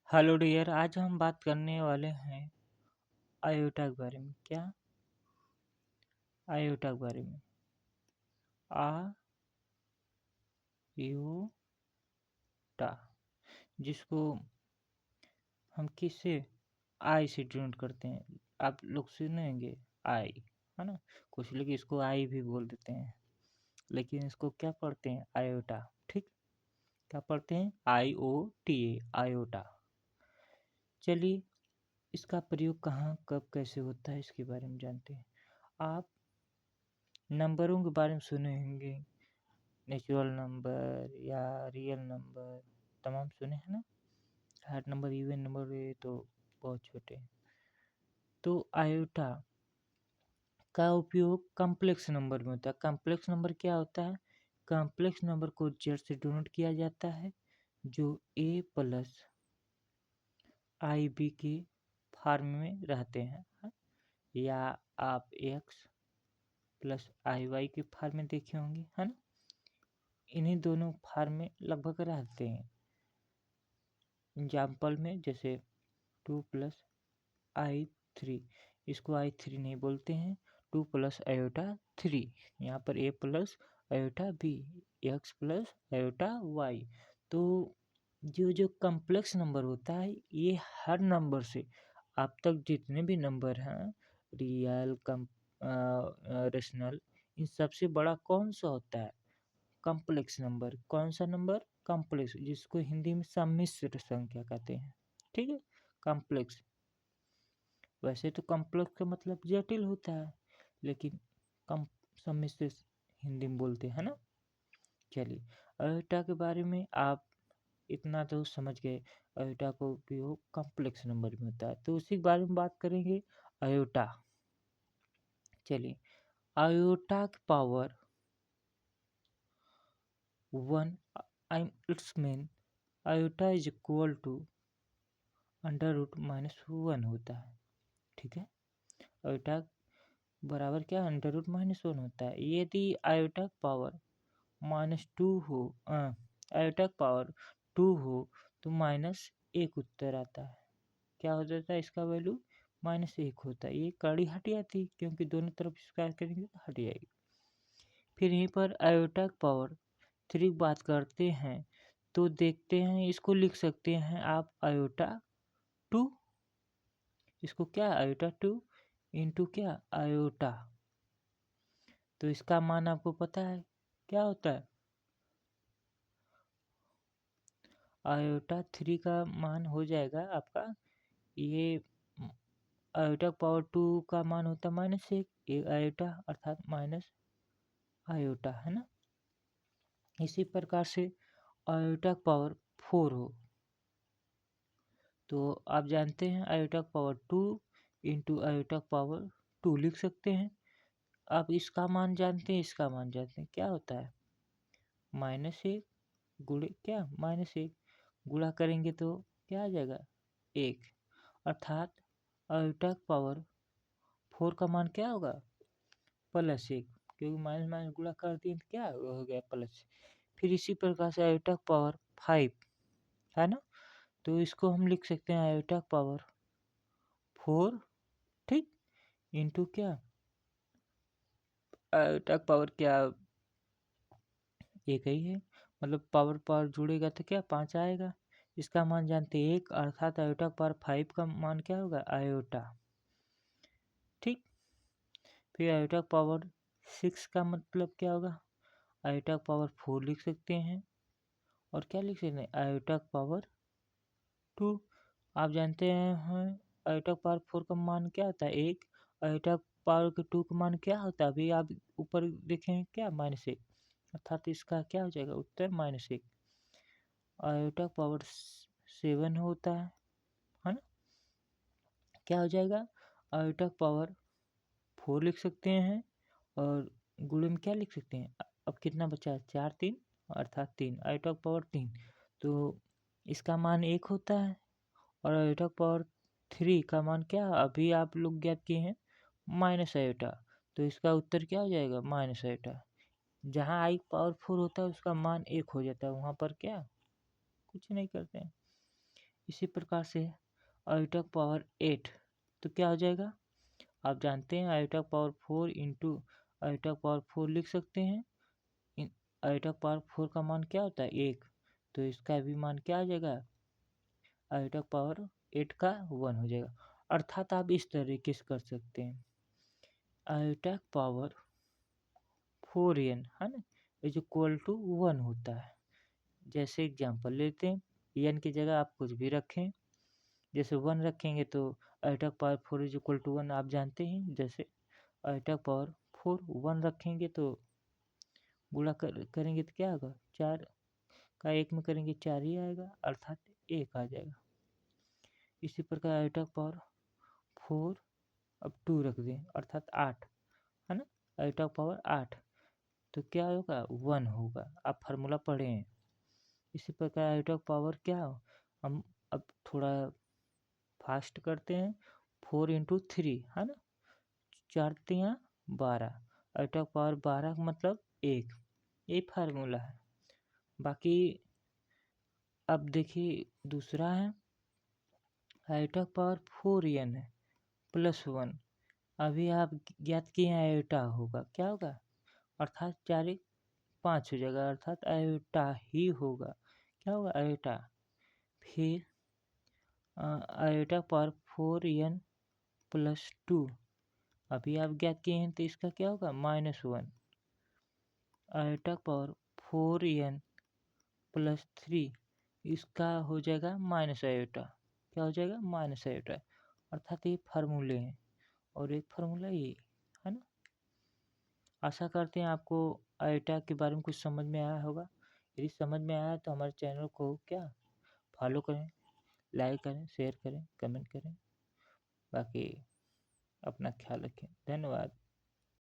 Hello dear, आज हम बात करने वाले हैं आयोटा के बारे में। क्या? आयोटा के बारे में। आयोटा, जिसको हम किससे आई से डिनोट करते हैं। आप लोग सुनेंगे आई, है ना। कुछ लोग इसको आई भी बोल देते हैं, लेकिन इसको क्या पढ़ते हैं? आयोटा। ठीक, क्या पढ़ते हैं? IOTA, iota. चलिए, इसका प्रयोग कहाँ कब कैसे होता है इसके बारे में जानते हैं। आप नंबरों के बारे में सुने होंगे, नेचुरल नंबर या रियल नंबर, तमाम सुने हैं ना। हर नंबर, इवन नंबर, ये तो बहुत छोटे हैं। तो आयोटा का उपयोग कॉम्प्लेक्स नंबर में होता है। कॉम्प्लेक्स नंबर क्या होता है? कॉम्प्लेक्स नंबर को जेड से डिनोट किया जाता है, जो a प्लस आई बी के फॉर्म में रहते हैं, या आप x प्लस आई वाई के फॉर्म में देखे होंगे, है ना। इन्हीं दोनों फॉर्म में लगभग रहते हैं। एग्जाम्पल में जैसे 2 + i3, इसको i3 नहीं बोलते हैं, 2 + आयोटा 3। यहाँ पर a plus iota b, x plus iota y। तो जो कॉम्प्लेक्स नंबर होता है, ये हर नंबर से अब तक जितने भी नंबर हैं, रियल, रेशनल, इन सबसे बड़ा कौन सा होता है? Complex number. कौन सा नंबर? कॉम्प्लेक्स, जिसको हिंदी में सम्मिश्र संख्या कहते हैं। ठीक है, कॉम्प्लेक्स। वैसे तो कॉम्प्लेक्स का मतलब जटिल होता है, लेकिन कम सम्मिश्र हिंदी में बोलते हैं ना। चलिए, अयोटा के बारे में आप इतना तो समझ गए। अयोटा का उपयोग कॉम्प्लेक्स नंबर में होता है, तो उसी के बारे में बात करेंगे, अयोटा। चलिए, अयोटा की power 1, it's mean iota is equal to √-1 होता है। ठीक है, आयोटा बराबर क्या? √-1 होता है। यदि आयोटा पावर -2 हो, आयोटा पावर 2 हो, तो -1 उत्तर आता है। क्या हो जाता है? इसका वैल्यू -1 होता है। ये कड़ी हट जाती, क्योंकि दोनों तरफ स्क्वायर करेंगे तो हट जाएगी। फिर यहीं पर आयोटा पावर 3 की बात करते हैं, तो देखते हैं, इसको लिख सकते हैं आप आयोटा 2। इसको क्या? आयोटा 2 इंटू क्या? आयोटा। तो इसका मान आपको पता है क्या होता है? आयोटा 3 का मान हो जाएगा आपका, ये आयोटा पावर 2 का मान होता है -1, एक आयोटा अर्थात माइनस आयोटा, है ना। इसी प्रकार से आयोटा पावर 4 हो, तो आप जानते हैं iota power 2 into iota power 2 लिख सकते हैं। आप इसका मान जानते हैं, इसका मान जानते हैं, क्या होता है? -1 गुणे क्या? -1 गुणा करेंगे तो क्या आ जाएगा? 1, अर्थात आयोटा पावर 4 का मान क्या होगा? +1, क्योंकि माइनस माइनस गुणा कर दिए तो क्या हो गया? प्लस। फिर इसी प्रकार से आयोटा पावर 5, है ना, तो इसको हम लिख सकते हैं आयोटा पावर 4, ठीक, इंटू क्या? आयोटा पावर क्या? एक ही है, मतलब पावर पावर जुड़ेगा तो क्या? 5 आएगा। इसका मान जानते हैं 1, अर्थात आयोटा पावर 5 का मान क्या होगा? आयोटा। ठीक, फिर आयोटा पावर 6 का मतलब क्या होगा? आयोटा पावर 4 लिख सकते हैं, और क्या लिख सकते हैं? Iota power 2। आप जानते हैं आयोटा पावर 4 का मान क्या होता है? 1। आयोटा पावर के 2 का मान क्या होता है? अभी आप ऊपर देखें क्या? -1, अर्थात इसका क्या हो जाएगा उत्तर? -1। आयोटा पावर 7 होता है ना, क्या हो जाएगा? आयोटा पावर 4 लिख सकते हैं, और गुणे में क्या लिख सकते हैं? अब कितना बचा? 4 3, अर्थात 3, आयोटा पावर 3। तो इसका मान 1 होता है, और आयोटा पावर 3 का मान क्या अभी आप लोग ज्ञात किए हैं? -आयोटा। तो इसका उत्तर क्या हो जाएगा? -आयोटा। जहाँ आई पावर 4 होता है, उसका मान 1 हो जाता है, वहाँ पर क्या कुछ नहीं करते हैं। इसी प्रकार से आयोटा पावर 8 तो क्या हो जाएगा, आप जानते हैं iota power 4 into iota power 4 लिख सकते हैं। आयोटा पावर 4 का मान क्या होता है 1, तो इसका भी मान क्या आ जाएगा, आयोटा पावर 8 का 1 हो जाएगा। अर्थात आप इस तरीके से कर सकते हैं, आयोटा पावर 4n है ना इज इक्वल टू 1 होता है। जैसे एग्जांपल लेते हैं, n की जगह आप कुछ भी रखें, जैसे 1 रखेंगे तो iota power 4 is equal to 1 आप जानते हैं। जैसे आयोटा पावर 4 1 रखेंगे तो गुणा करेंगे तो क्या होगा, 4 का 1 में करेंगे 4 ही आएगा, अर्थात 1 आ जाएगा। इसी प्रकार आयोटा पावर 4 अब 2 रख दें अर्थात 8 है ना, आयोटा पावर 8 तो क्या होगा 1 होगा, आप फार्मूला पढ़े हैं। इसी प्रकार आयोटा पावर क्या हो, हम अब थोड़ा फास्ट करते हैं, 4 इंटू 3 है ना, 4 3 12, आयोटा पावर 12 मतलब 1, ये फार्मूला है। बाकी अब देखिए दूसरा है आयोटा पावर 4n है प्लस 1, अभी आप ज्ञात किए हैं आयोटा होगा क्या होगा, अर्थात 4 5 हो जाएगा, अर्थात आयोटा ही होगा, क्या होगा आयोटा। फिर आयोटा पावर 4n प्लस 2 अभी आप ज्ञात किए हैं तो इसका क्या होगा -1, आयोटा पावर 4n प्लस 3 इसका हो जाएगा माइनस आयोटा, क्या हो जाएगा माइनस आयोटा, अर्थात ये फार्मूले हैं और एक फार्मूला ये है ना। आशा करते हैं आपको आयोटा के बारे में कुछ समझ में आया होगा। यदि समझ में आया तो हमारे चैनल को क्या फॉलो करें, लाइक करें, शेयर करें, कमेंट करें। बाकी अपना ख्याल रखें, धन्यवाद।